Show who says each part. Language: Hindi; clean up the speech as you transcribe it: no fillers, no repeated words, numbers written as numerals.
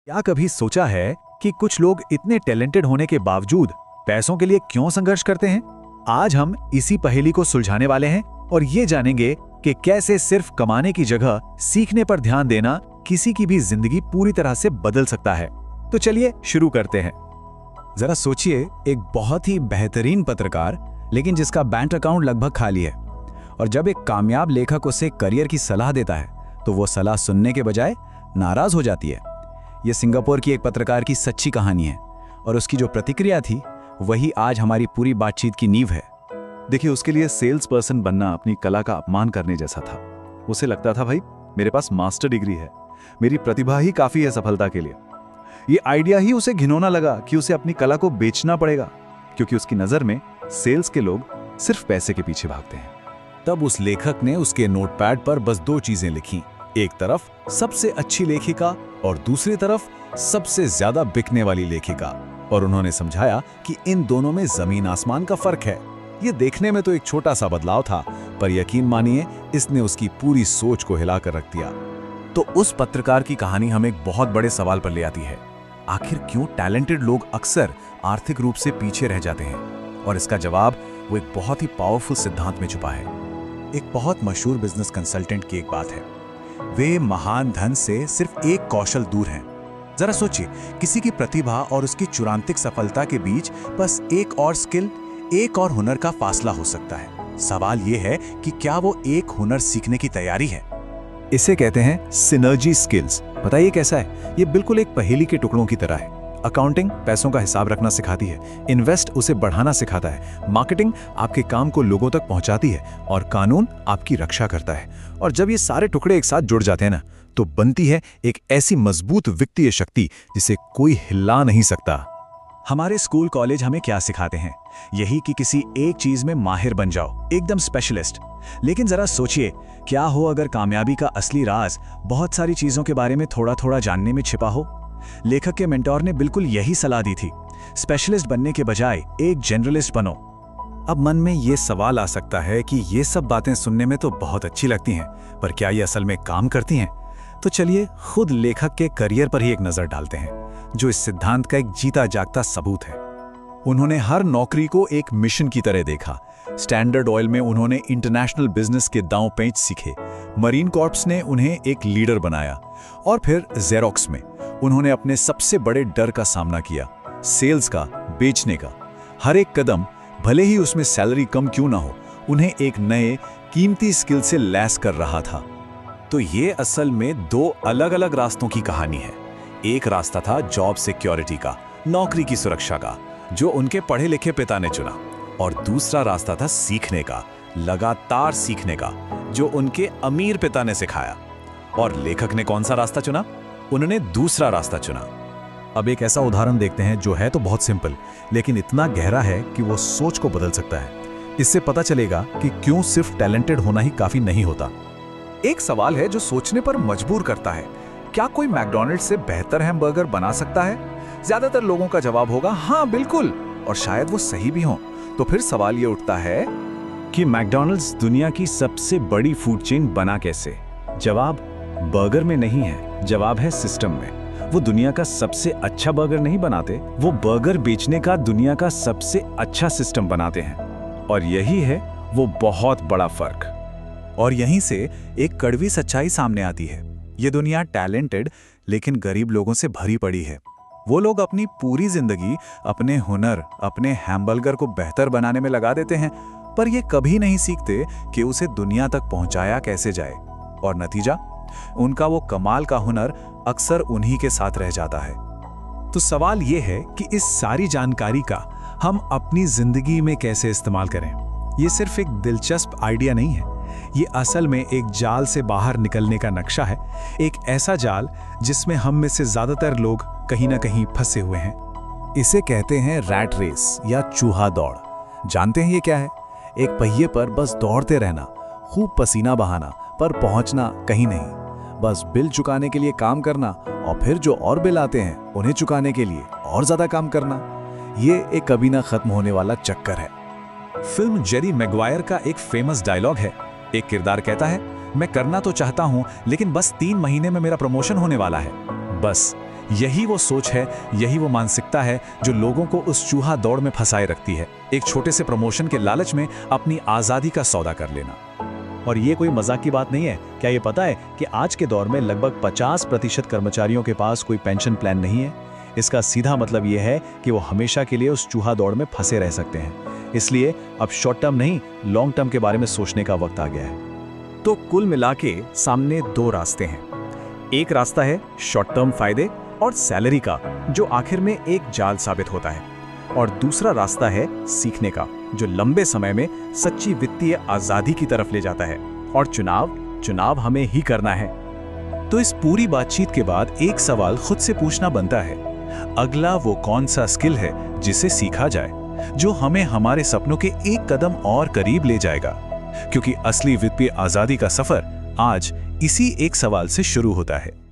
Speaker 1: क्या कभी सोचा है कि कुछ लोग इतने टैलेंटेड होने के बावजूद पैसों के लिए क्यों संघर्ष करते हैं? आज हम इसी पहेली को सुलझाने वाले हैं और ये जानेंगे कि कैसे सिर्फ कमाने की जगह सीखने पर ध्यान देना किसी की भी जिंदगी पूरी तरह से बदल सकता है। तो चलिए शुरू करते हैं।
Speaker 2: जरा सोचिए, एक बहुत ही बेहतरीन पत्रकार लेकिन जिसका बैंक अकाउंट लगभग खाली है, और जब एक कामयाब लेखक उसे करियर की सलाह देता है तो वो सलाह सुनने के बजाय नाराज हो जाती है। ये सिंगापुर की एक पत्रकार की सच्ची कहानी है और उसकी जो प्रतिक्रिया थी वही आज हमारी पूरी बातचीत की नींव है।
Speaker 1: देखिए, उसके लिए सेल्स पर्सन बनना अपनी कला का अपमान करने जैसा था। उसे लगता था, भाई मेरे पास मास्टर डिग्री है, मेरी प्रतिभा ही काफी है सफलता के लिए। ये आइडिया ही उसे घिनौना लगा कि उसे अपनी कला को बेचना पड़ेगा, क्योंकि उसकी नजर में सेल्स के लोग सिर्फ पैसे के पीछे भागते हैं।
Speaker 2: तब उस लेखक ने उसके नोटपैड पर बस दो चीजें लिखी, एक तरफ सबसे अच्छी लेखिका और दूसरी तरफ सबसे ज्यादा बिकने वाली लेखिका, और उन्होंने समझाया कि इन दोनों में जमीन आसमान का फर्क है। ये देखने में तो एक छोटा सा बदलाव था, पर यकीन मानिए इसने उसकी पूरी सोच को हिलाकर रख दिया। तो उस पत्रकार की कहानी हमें एक बहुत बड़े सवाल पर ले आती है। आखिर क्यों टैलेंटेड लोग अक्सर आर्थिक रूप से पीछे रह जाते हैं? और इसका जवाब वो एक बहुत ही पावरफुल सिद्धांत में छुपा है। एक बहुत मशहूर बिजनेस कंसल्टेंट की एक बात है, वे महान धन से सिर्फ एक कौशल दूर हैं। जरा सोचिए, किसी की प्रतिभा और उसकी चुरांतिक सफलता के बीच बस एक और स्किल, एक और हुनर का फासला हो सकता है। सवाल यह है कि क्या वो एक हुनर सीखने की तैयारी है?
Speaker 1: इसे कहते हैं सिनर्जी स्किल्स। पता है ये कैसा है? ये बिल्कुल एक पहेली के टुकड़ों की तरह है। अकाउंटिंग पैसों का हिसाब रखना सिखाती है, इन्वेस्ट उसे बढ़ाना सिखाता है, मार्केटिंग आपके काम को लोगों तक पहुंचाती है, और कानून आपकी रक्षा करता है। और जब ये सारे टुकड़े एक साथ जुड़ जाते हैं ना, तो बनती है एक ऐसी मजबूत वित्तीय शक्ति जिसे कोई हिला नहीं सकता। हमारे स्कूल कॉलेज हमें क्या सिखाते हैं? यही कि किसी एक चीज में माहिर बन जाओ, एकदम स्पेशलिस्ट। लेकिन जरा सोचिए, क्या हो अगर कामयाबी का असली राज बहुत सारी चीजों के बारे में थोड़ा थोड़ा जानने में छिपा हो? लेखक के मेंटोर ने बिल्कुल यही सलाह दी थी, स्पेशलिस्ट बनने के बजाय एक जनरलिस्ट बनो। अब मन में ये सवाल आ सकता है कि ये सब बातें सुनने में तो बहुत अच्छी लगती हैं, पर क्या ये असल में काम करती हैं? तो चलिए खुद लेखक के करियर पर ही एक नजर डालते हैं, जो इस सिद्धांत का एक जीता जागता सबूत है। उन्होंने हर नौकरी को एक मिशन की तरह देखा। स्टैंडर्ड ऑयल में उन्होंने इंटरनेशनल बिजनेस के दांव पेंच सीखे, मरीन कॉर्प्स ने उन्हें एक लीडर बनाया, और फिर जेरोक्स में उन्होंने अपने सबसे बड़े डर का सामना किया, सेल्स का, बेचने का। हर एक कदम, भले ही उसमें सैलरी कम क्यों ना हो, उन्हें एक नए कीमती स्किल से लैस कर रहा था। तो ये असल में दो अलग अलग रास्तों की कहानी है। एक रास्ता था जॉब सिक्योरिटी का, नौकरी की सुरक्षा का, जो उनके पढ़े लिखे पिता ने चुना, और दूसरा रास्ता था सीखने का, लगातार सीखने का, जो उनके अमीर पिता ने सिखाया। और लेखक ने कौन सा रास्ता चुना? उन्होंने दूसरा रास्ता चुना। अब एक ऐसा उदाहरण देखते हैं जो है तो बहुत सिंपल, लेकिन इतना गहरा है कि वो सोच को बदल सकता है। इससे पता चलेगा कि क्यों सिर्फ टैलेंटेड होना ही काफी नहीं होता। एक सवाल है जो सोचने पर मजबूर करता है, क्या कोई मैकडॉनल्ड्स से बेहतर हैमबर्गर बना सकता है? ज्यादातर लोगों का जवाब होगा हाँ बिल्कुल, और शायद वो सही भी हो। तो फिर सवाल ये उठता है कि मैकडॉनल्ड्स दुनिया की सबसे बड़ी फूड चेन बना कैसे? जवाब बर्गर में नहीं है, जवाब है सिस्टम में। वो दुनिया का सबसे अच्छा बर्गर नहीं बनाते, वो बर्गर बेचने का दुनिया का सबसे अच्छा सिस्टम बनाते हैं। और यही है वो बहुत बड़ा फर्क। और यहीं से एक कड़वी सच्चाई सामने आती है। ये दुनिया टैलेंटेड लेकिन गरीब लोगों से भरी पड़ी है। वो लोग अपनी पूरी जिंदगी अपने हुनर, अपने हैमबर्गर को बेहतर बनाने में लगा देते हैं, पर ये कभी नहीं सीखते कि उसे दुनिया तक पहुंचाया कैसे जाए। और नतीजा, उनका वो कमाल का हुनर अक्सर उन्हीं के साथ रह जाता है। तो सवाल ये है कि इस सारी जानकारी का हम अपनी जिंदगी में कैसे इस्तेमाल करें? ये सिर्फ एक दिलचस्प आइडिया नहीं है, ये असल में एक जाल से बाहर निकलने का नक्शा है। एक ऐसा जाल जिसमें हम में से ज्यादातर लोग कहीं ना कहीं फंसे हुए हैं। इसे कहते हैं रैट रेस या चूहा दौड़। जानते हैं ये क्या है? एक पहिए पर बस दौड़ते रहना, खूब पसीना बहाना, पर पहुंचना कहीं नहीं। बस बिल चुकाने के लिए काम करना, और फिर जो और बिल आते हैं उन्हें चुकाने के लिए और ज्यादा काम करना। ये एक कभी ना खत्म होने वाला चक्कर है। फिल्म जेरी मैगवायर का एक फेमस डायलॉग है। एक किरदार कहता है, मैं करना तो चाहता हूं, लेकिन बस 3 महीने में मेरा प्रमोशन होने वाला है। बस
Speaker 2: यही वो सोच है, यही वो मानसिकता है जो लोगों को उस चूहा दौड़ में फंसाए रखती है, एक छोटे से प्रमोशन के लालच में अपनी आज़ादी का सौदा कर लेना।
Speaker 3: और ये कोई मजाक की बात नहीं है। क्या ये पता है कि आज के दौर में लगभग 50% कर्मचारियों के पास कोई पेंशन प्लान नहीं है। इसका सीधा मतलब ये है कि वो हमेशा के लिए उस चूहा दौड़ में फंसे रह सकते हैं। इसलिए अब शॉर्ट टर्म नहीं, लॉन्ग टर्म के बारे में सोचने का वक्त आ गया है।
Speaker 4: तो कुल मिला के सामने दो रास्ते हैं। एक रास्ता है शॉर्ट टर्म फायदे और सैलरी का, जो आखिर में एक जाल साबित होता है, और दूसरा रास्ता है सीखने का, जो लंबे समय में सच्ची वित्तीय आजादी की तरफ ले जाता है। और चुनाव हमें ही करना है।
Speaker 2: तो इस पूरी बातचीत के बाद एक सवाल खुद से पूछना बनता है, अगला वो कौन सा स्किल है जिसे सीखा जाए, जो हमें हमारे सपनों के एक कदम और करीब ले जाएगा? क्योंकि असली वित्तीय आजादी का सफर आज इसी एक सवाल से शुरू होता है।